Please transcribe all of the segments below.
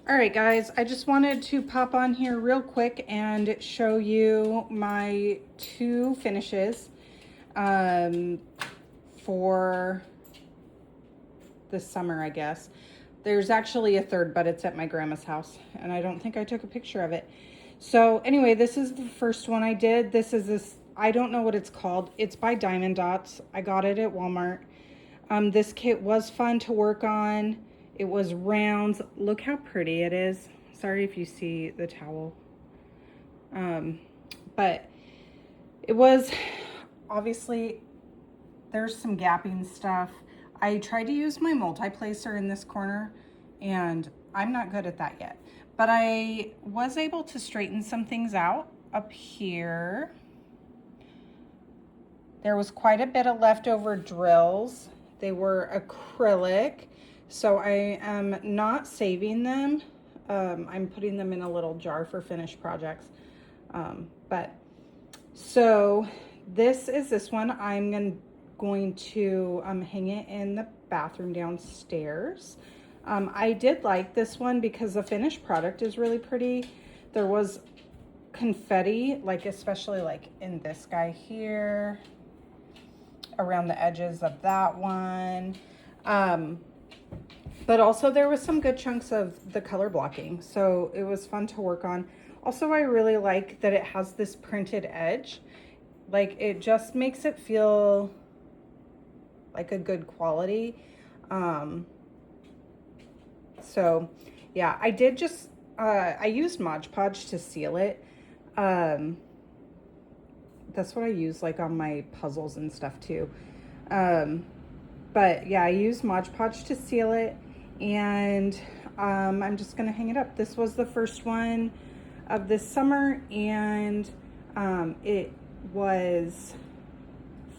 All right, guys, I just wanted to pop on here real quick and show you my two finishes for this summer, I guess. There's actually a third, but it's at my grandma's house, and I don't think I took a picture of it. So anyway, this is the first one I did. This is this, I don't know what it's called. It's by Diamond Dots. I got it at Walmart. This kit was fun to work on. It was rounds. Look how pretty it is. Sorry if you see the towel. But it was, obviously, there's some gapping stuff. I tried to use my multi-placer in this corner, and I'm not good at that yet. But I was able to straighten some things out up here. There was quite a bit of leftover drills. They were acrylic, so I am not saving them. I'm putting them in a little jar for finished projects. So this is this one. I'm going to hang it in the bathroom downstairs. I did like this one because the finished product is really pretty. There was confetti, like especially like in this guy here, around the edges of that one. But also there was some good chunks of the color blocking, so it was fun to work on. Also, I really like that it has this printed edge. Like, it just makes it feel like a good quality. So yeah, I did just, I used Mod Podge to seal it. That's what I use like on my puzzles and stuff too. But yeah, I used Mod Podge to seal it, and I'm just gonna hang it up. This was the first one of this summer, and it was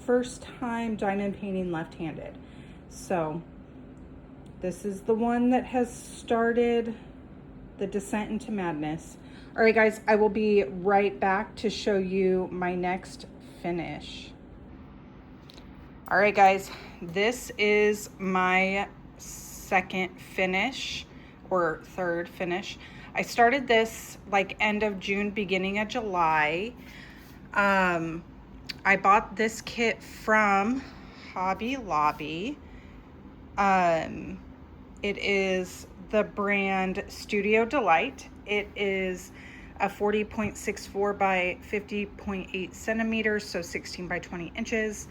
first time diamond painting left-handed. So this is the one that has started the descent into madness. All right, guys, I will be right back to show you my next finish. All right, guys, this is my second finish, or third finish. I started this like end of June, beginning of July. I bought this kit from Hobby Lobby. It is the brand Studio Delight. It is a 40.64 by 50.8 centimeters, so 16 by 20 inches.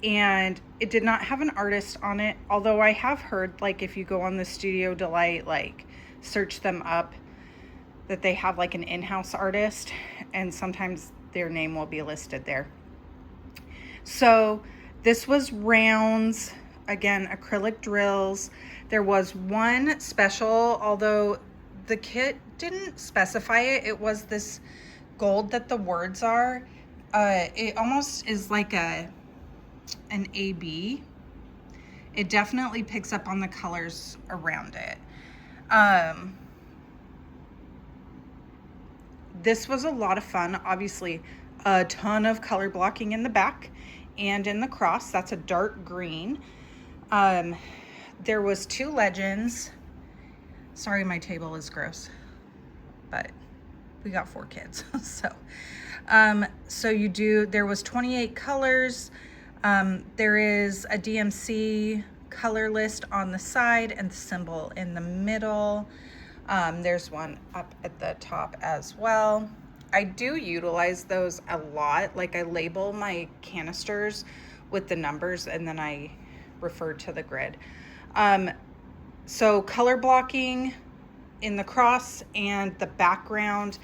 And it did not have an artist on it, although I have heard, like, if you go on the Studio Delight, like, search them up, that they have like an in-house artist, and sometimes their name will be listed there. So this was rounds, again, acrylic drills. There was one special, although the kit didn't specify it. It was this gold that the words are. It almost is like an AB. It definitely picks up on the colors around it. This was a lot of fun. Obviously, a ton of color blocking in the back and in the cross. That's a dark green. There was two legends. Sorry, my table is gross, but we got 4 kids. There was 28 colors. There is a DMC color list on the side and the symbol in the middle. There's one up at the top as well. I do utilize those a lot. Like, I label my canisters with the numbers, and then I refer to the grid. So color blocking in the cross and the background,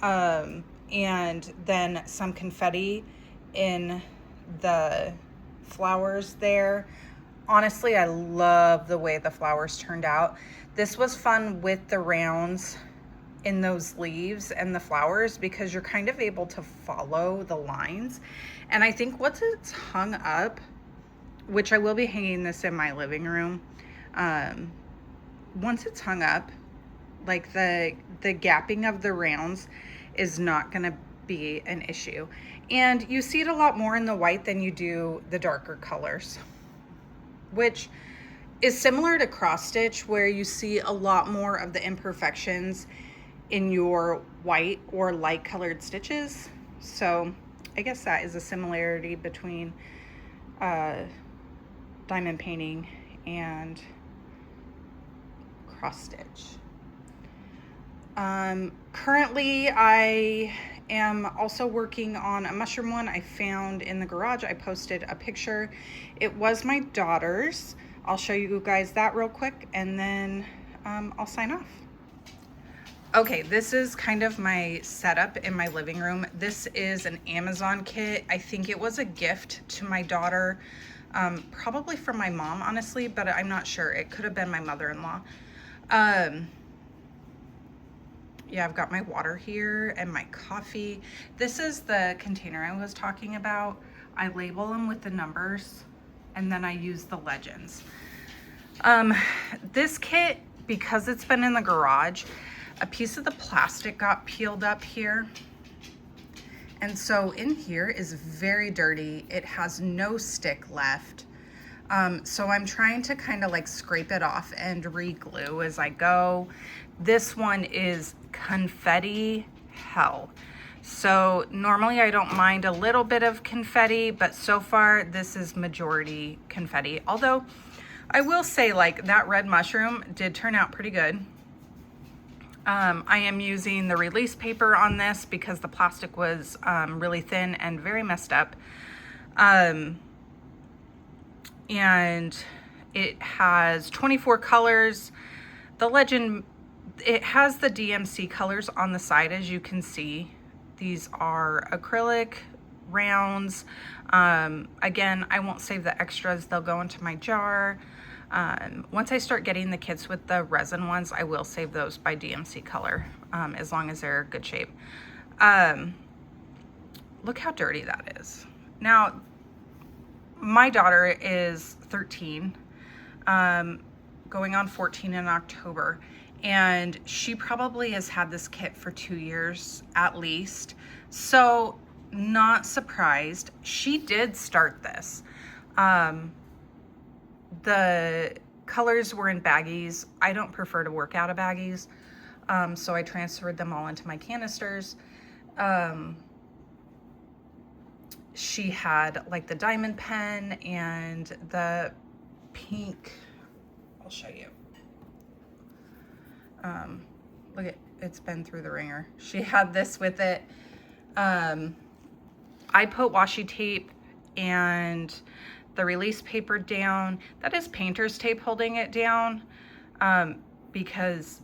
and then some confetti in the flowers there. Honestly, I love the way the flowers turned out. This was fun with the rounds in those leaves and the flowers, because you're kind of able to follow the lines. And I think once it's hung up, which I will be hanging this in my living room, once it's hung up, like the gapping of the rounds is not gonna be an issue. And you see it a lot more in the white than you do the darker colors, which is similar to cross stitch, where you see a lot more of the imperfections in your white or light colored stitches. So I guess that is a similarity between diamond painting and cross stitch. Currently I am also working on a mushroom one I found in the garage. I posted a picture. It was my daughter's. I'll show you guys that real quick, and then I'll sign off. Okay, this is kind of my setup in my living room. This is an Amazon kit. I think it was a gift to my daughter, probably from my mom, honestly, but I'm not sure. It could have been my mother-in-law. Yeah, I've got my water here and my coffee. This is the container I was talking about. I label them with the numbers, and then I use the legends. This kit, because it's been in the garage, a piece of the plastic got peeled up here. And so in here is very dirty. It has no stick left. So I'm trying to kind of like scrape it off and re-glue as I go. This one is confetti hell. So normally I don't mind a little bit of confetti, but so far this is majority confetti. Although I will say, like, that red mushroom did turn out pretty good. I am using the release paper on this because the plastic was really thin and very messed up. And it has 24 colors. The legend, it has the DMC colors on the side, as you can see. These are acrylic rounds. Again, I won't save the extras. They'll go into my jar. Once I start getting the kits with the resin ones, I will save those by DMC color, as long as they're good shape. Look how dirty that is. Now, my daughter is 13, going on 14 in October, and she probably has had this kit for 2 years at least. So not surprised. She did start this. The colors were in baggies. I don't prefer to work out of baggies, so I transferred them all into my canisters. She had like the diamond pen and the pink, I'll show you. Look at, it's been through the ringer. She had this with it. I put washi tape and the release paper down. That is painter's tape holding it down, because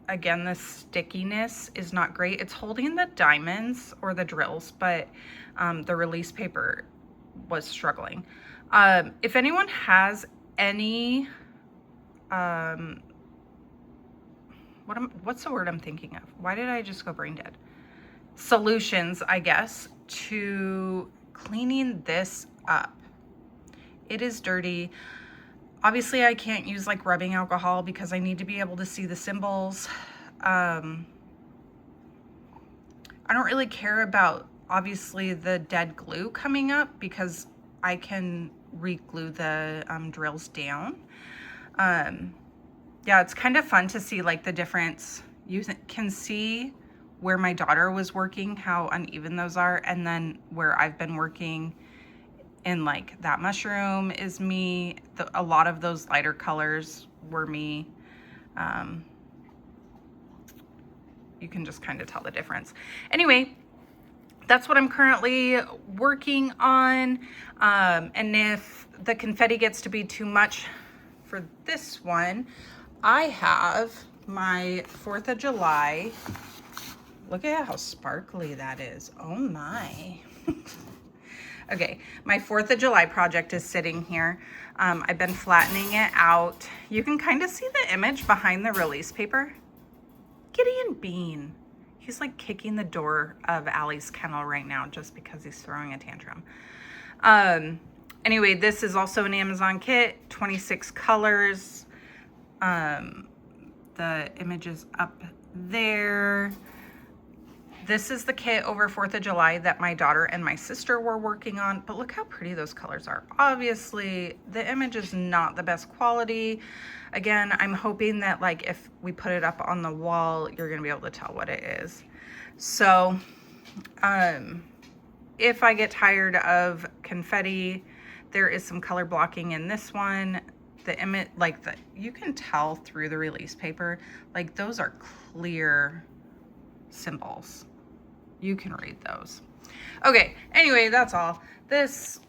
again, the stickiness is not great. It's holding the diamonds or the drills, but the release paper was struggling. If anyone has any, what's the word I'm thinking of? Why did I just go brain dead? Solutions, I guess, to cleaning this up. It is dirty. Obviously, I can't use like rubbing alcohol because I need to be able to see the symbols. I don't really care about, obviously, the dead glue coming up because I can re-glue the drills down. Yeah, it's kind of fun to see like the difference. You can see where my daughter was working, how uneven those are, and then where I've been working. And like that mushroom is me. A lot of those lighter colors were me. You can just kind of tell the difference. Anyway, that's what I'm currently working on. And if the confetti gets to be too much for this one, I have my 4th of July. Look at how sparkly that is. Oh my. Okay, my 4th of July project is sitting here. I've been flattening it out. You can kind of see the image behind the release paper. Gideon Bean. He's like kicking the door of Allie's kennel right now just because he's throwing a tantrum. Anyway, this is also an Amazon kit, 26 colors. The image is up there. This is the kit over 4th of July that my daughter and my sister were working on, but look how pretty those colors are. Obviously, the image is not the best quality. Again, I'm hoping that like if we put it up on the wall, you're gonna be able to tell what it is. So, if I get tired of confetti, there is some color blocking in this one. The image, like you can tell through the release paper, like those are clear symbols. You can read those. Okay, anyway, that's all. This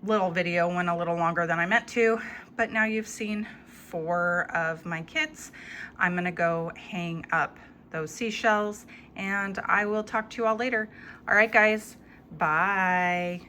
little video went a little longer than I meant to, but now you've seen 4 of my kits. I'm gonna go hang up those seashells and I will talk to you all later. All right, guys, bye.